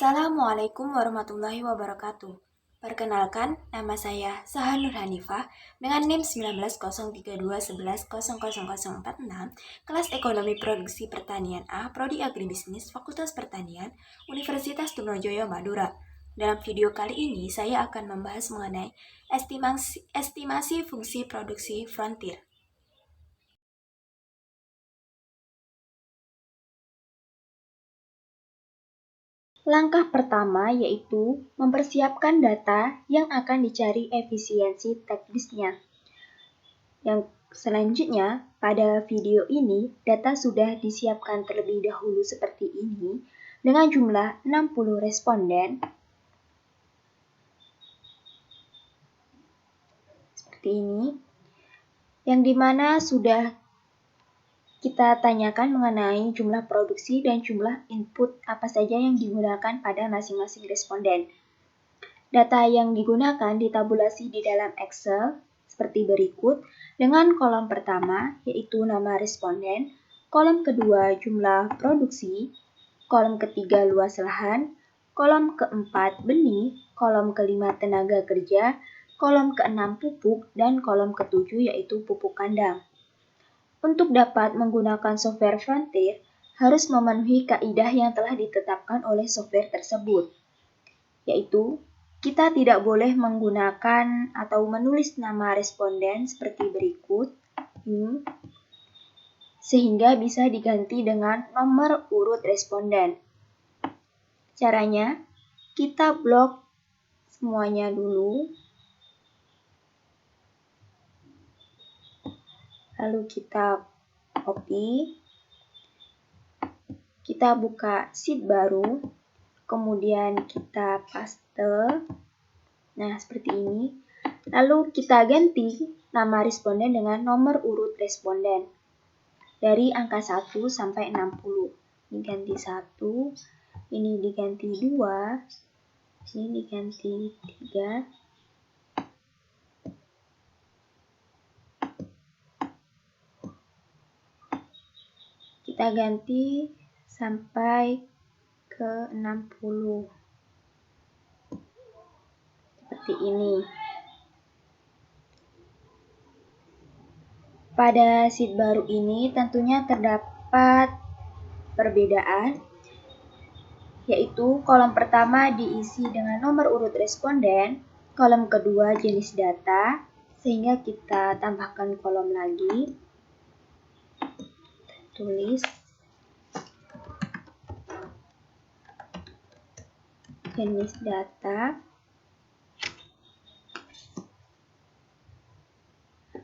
Assalamualaikum warahmatullahi wabarakatuh. Perkenalkan, nama saya Sahan Nur Hanifah dengan NIM 19,032,11,00046, kelas Ekonomi Produksi Pertanian A, Prodi Agribisnis, Fakultas Pertanian, Universitas Trunojoyo, Madura. Dalam video kali ini, saya akan membahas mengenai estimasi fungsi produksi frontier. Langkah pertama yaitu mempersiapkan data yang akan dicari efisiensi teknisnya. Yang selanjutnya, pada video ini, data sudah disiapkan terlebih dahulu seperti ini, dengan jumlah 60 responden. Seperti ini, yang dimana sudah kita tanyakan mengenai jumlah produksi dan jumlah input apa saja yang digunakan pada masing-masing responden. Data yang digunakan ditabulasi di dalam Excel seperti berikut dengan kolom pertama yaitu nama responden, kolom kedua jumlah produksi, kolom ketiga luas lahan, kolom keempat benih, kolom kelima tenaga kerja, kolom keenam pupuk, dan kolom ketujuh yaitu pupuk kandang. Untuk dapat menggunakan software Frontier, harus memenuhi kaidah yang telah ditetapkan oleh software tersebut, yaitu kita tidak boleh menggunakan atau menulis nama responden seperti berikut, sehingga bisa diganti dengan nomor urut responden. Caranya, kita blok semuanya dulu, lalu kita copy, kita buka sheet baru, kemudian kita paste, nah seperti ini, lalu kita ganti nama responden dengan nomor urut responden dari angka 1 sampai 60. Ini ganti 1, ini diganti 2, ini diganti 3, kita ganti sampai ke 60. Seperti ini. Pada sheet baru ini tentunya terdapat perbedaan, yaitu kolom pertama diisi dengan nomor urut responden, kolom kedua jenis data, sehingga kita tambahkan kolom lagi, tulis jenis data.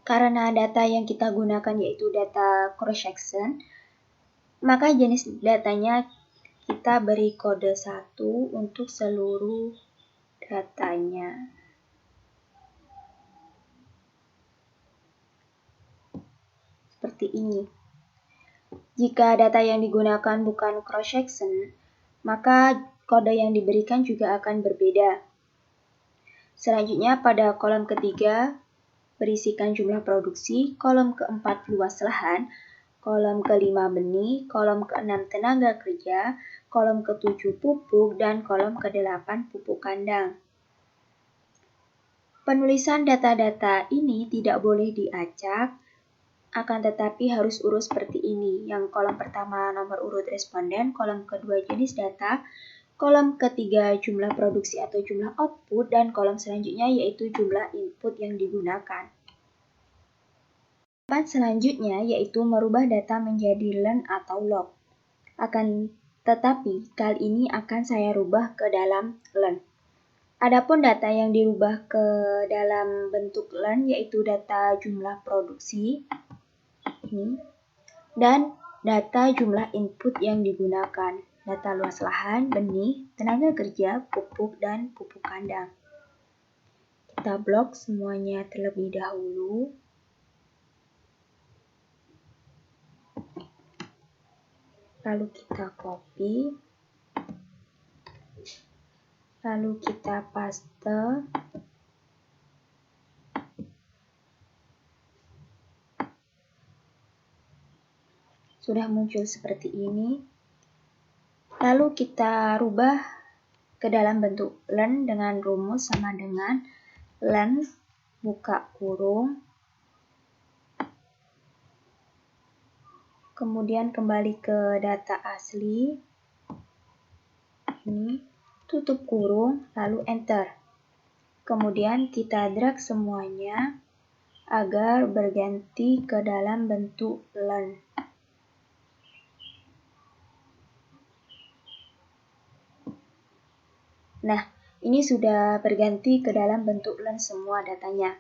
Karena data yang kita gunakan yaitu data cross-section, maka jenis datanya kita beri kode 1 untuk seluruh datanya. Seperti ini. Jika data yang digunakan bukan cross-section, maka kode yang diberikan juga akan berbeda. Selanjutnya pada kolom ketiga, berisikan jumlah produksi, kolom keempat luas lahan, kolom kelima benih, kolom keenam tenaga kerja, kolom ketujuh pupuk, dan kolom kedelapan pupuk kandang. Penulisan data-data ini tidak boleh diacak, akan tetapi harus urus seperti ini. Yang kolom pertama nomor urut responden, kolom kedua jenis data, kolom ketiga jumlah produksi atau jumlah output, dan kolom selanjutnya yaitu jumlah input yang digunakan. Tahapan selanjutnya yaitu merubah data menjadi len atau log. Akan tetapi kali ini akan saya rubah ke dalam len. Adapun data yang dirubah ke dalam bentuk len yaitu data jumlah produksi dan data jumlah input yang digunakan. Data luas lahan, benih, tenaga kerja, pupuk, dan pupuk kandang. Kita blok semuanya terlebih dahulu. Lalu kita copy. Lalu kita paste. Sudah muncul seperti ini. Lalu kita rubah ke dalam bentuk len dengan rumus sama dengan len buka kurung, kemudian kembali ke data asli, ini tutup kurung, lalu enter. Kemudian kita drag semuanya agar berganti ke dalam bentuk len. Nah, ini sudah berganti ke dalam bentuk len semua datanya.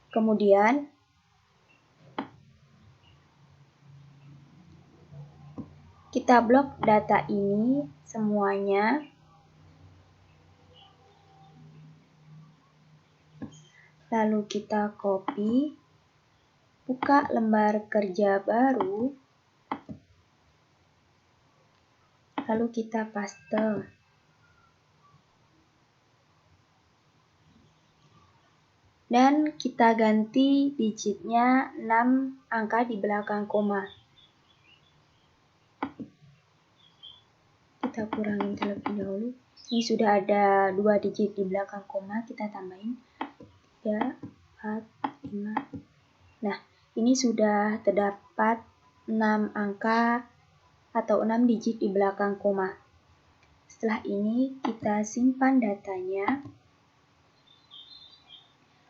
Kemudian, kita blok data ini semuanya. Lalu kita copy, buka lembar kerja baru, lalu kita paste. Dan kita ganti digitnya 6 angka di belakang koma. Kita kurangin terlebih dahulu. Ini sudah ada 2 digit di belakang koma, kita tambahin 3, 4, 5. Nah, ini sudah terdapat 6 angka atau 6 digit di belakang koma. Setelah ini kita simpan datanya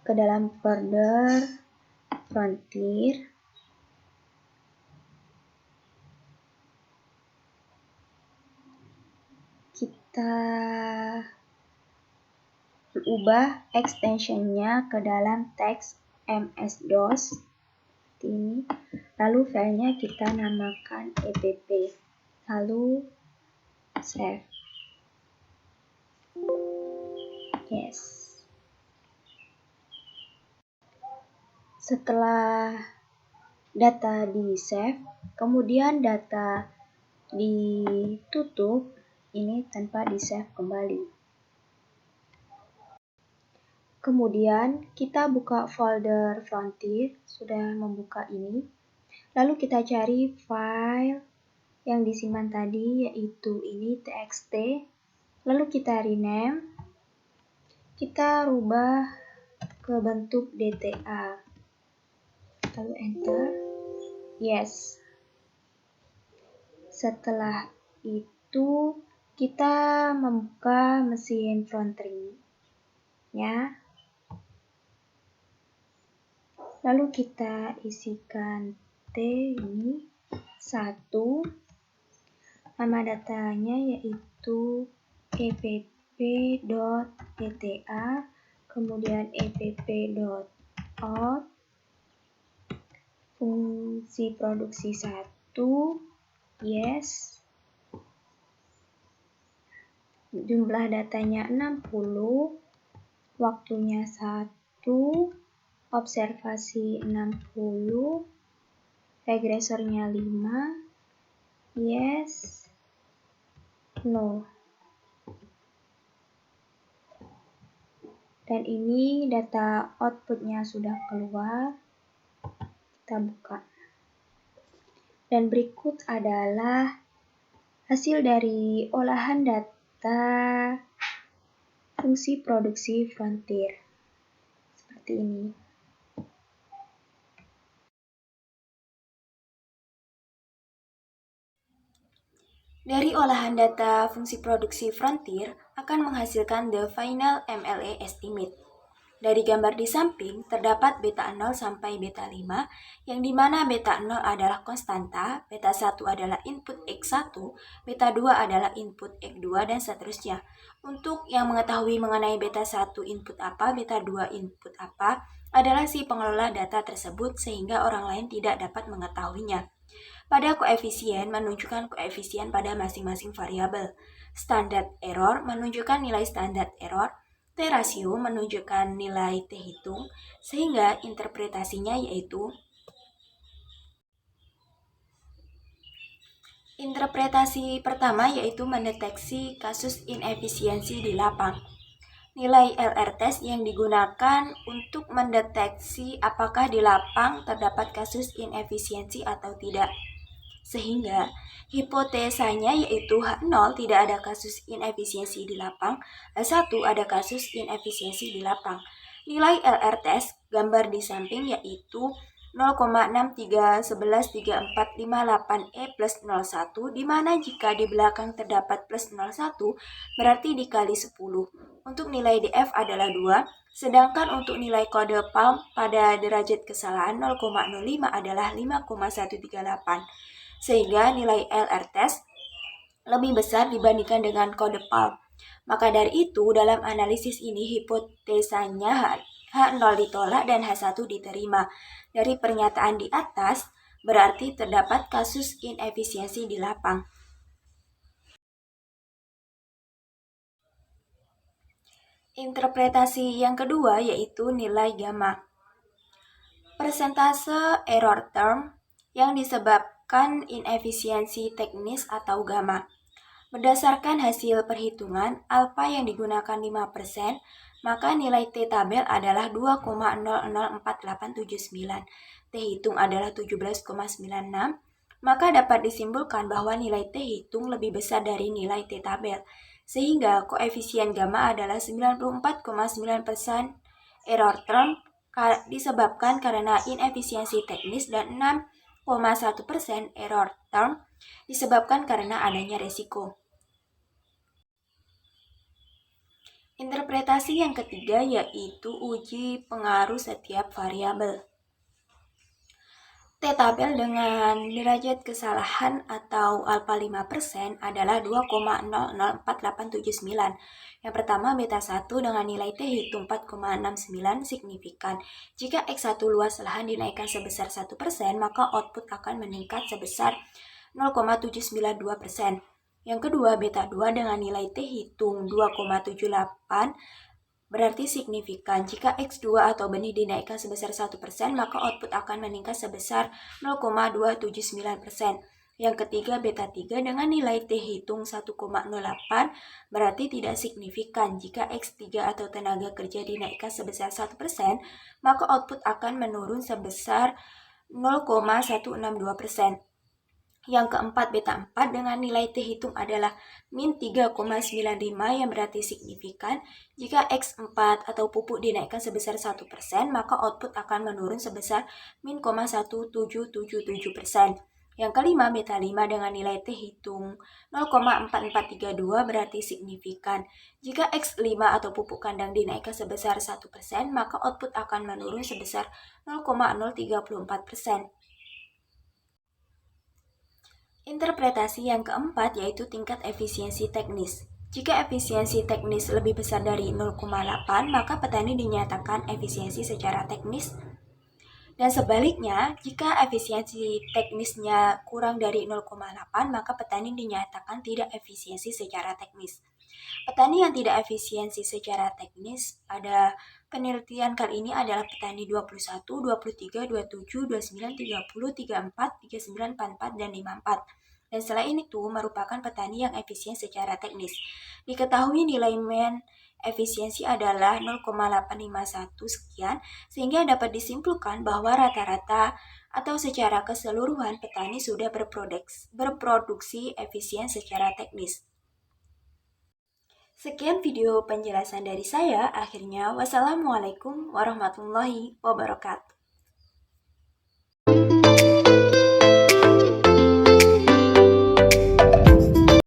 ke dalam folder Frontier. Kita ubah extensionnya ke dalam teks MS-DOS seperti ini. Lalu filenya kita namakan epp. Lalu save. Yes. Setelah data di-save, kemudian data ditutup, ini tanpa di-save kembali. Kemudian kita buka folder Frontier, sudah membuka ini. Lalu kita cari file yang disimpan tadi, yaitu ini txt. Lalu kita rename, kita rubah ke bentuk DTA. Lalu enter. Yes. Setelah itu kita membuka mesin Frontier-nya. Lalu kita isikan T ini 1. Nama datanya yaitu epp.dta, kemudian epp.out, fungsi produksi 1, yes. Jumlah datanya 60, waktunya 1, observasi 60, regresornya 5, yes, no. Dan ini data outputnya sudah keluar. Kita buka. Dan berikut adalah hasil dari olahan data fungsi produksi Frontier. Seperti ini. Dari olahan data fungsi produksi Frontier akan menghasilkan the final MLA estimate. Dari gambar di samping terdapat beta 0 sampai beta 5, yang dimana beta 0 adalah konstanta, beta 1 adalah input X1, beta 2 adalah input X2, dan seterusnya. Untuk yang mengetahui mengenai beta 1 input apa, beta 2 input apa, adalah si pengelola data tersebut sehingga orang lain tidak dapat mengetahuinya. Pada koefisien menunjukkan koefisien pada masing-masing variabel. Standard error menunjukkan nilai standar error. T-rasio menunjukkan nilai T hitung, sehingga interpretasinya yaitu interpretasi pertama yaitu mendeteksi kasus inefisiensi di lapang. Nilai LR test yang digunakan untuk mendeteksi apakah di lapang terdapat kasus inefisiensi atau tidak. Sehingga hipotesanya yaitu H0 tidak ada kasus inefisiensi di lapang, H1 ada kasus inefisiensi di lapang. Nilai LR test gambar di samping yaitu 0,63113458E plus 01, di mana jika di belakang terdapat plus 01 berarti dikali 10. Untuk nilai DF adalah 2, sedangkan untuk nilai kode palm pada derajat kesalahan 0,05 adalah 5,138. Sehingga nilai LR test lebih besar dibandingkan dengan kode palm. Maka dari itu, dalam analisis ini hipotesanya H0 ditolak dan H1 diterima. Dari pernyataan di atas, berarti terdapat kasus inefisiensi di lapang. Interpretasi yang kedua yaitu nilai gamma. Persentase error term yang disebabkan inefisiensi teknis atau gamma. Berdasarkan hasil perhitungan, alfa yang digunakan 5%, maka nilai T tabel adalah 2,004879. T hitung adalah 17,96, maka dapat disimpulkan bahwa nilai T hitung lebih besar dari nilai T tabel, sehingga koefisien gamma adalah 94,9% error term disebabkan karena inefisiensi teknis dan 6,1% error term disebabkan karena adanya resiko. Interpretasi yang ketiga yaitu uji pengaruh setiap variabel. T tabel dengan derajat kesalahan atau alfa 5% adalah 2,004879. Yang pertama beta 1 dengan nilai T hitung 4,69 signifikan. Jika X1 luas lahan dinaikkan sebesar 1%, maka output akan meningkat sebesar 0,792%. Yang kedua, beta 2 dengan nilai T hitung 2,78 berarti signifikan. Jika X2 atau benih dinaikkan sebesar 1%, maka output akan meningkat sebesar 0,279%. Yang ketiga, beta 3 dengan nilai T hitung 1,08 berarti tidak signifikan. Jika X3 atau tenaga kerja dinaikkan sebesar 1%, maka output akan menurun sebesar 0,162%. Yang keempat, beta 4 dengan nilai T hitung adalah min 3,95 yang berarti signifikan. Jika X4 atau pupuk dinaikkan sebesar 1%, maka output akan menurun sebesar min 0,1777%. Yang kelima, beta 5 dengan nilai T hitung 0,4432 berarti signifikan. Jika X5 atau pupuk kandang dinaikkan sebesar 1%, maka output akan menurun sebesar 0,034%. Interpretasi yang keempat yaitu tingkat efisiensi teknis. Jika efisiensi teknis lebih besar dari 0,8, maka petani dinyatakan efisiensi secara teknis. Dan sebaliknya, jika efisiensi teknisnya kurang dari 0,8, maka petani dinyatakan tidak efisiensi secara teknis. Petani yang tidak efisiensi secara teknis pada penelitian kali ini adalah petani 21, 23, 27, 29, 30, 34, 39, 44, dan 54. Dan selain itu merupakan petani yang efisien secara teknis. Diketahui nilai mean efisiensi adalah 0,851 sekian, sehingga dapat disimpulkan bahwa rata-rata atau secara keseluruhan petani sudah berproduksi efisien secara teknis. Sekian video penjelasan dari saya. Akhirnya, wassalamualaikum warahmatullahi wabarakatuh.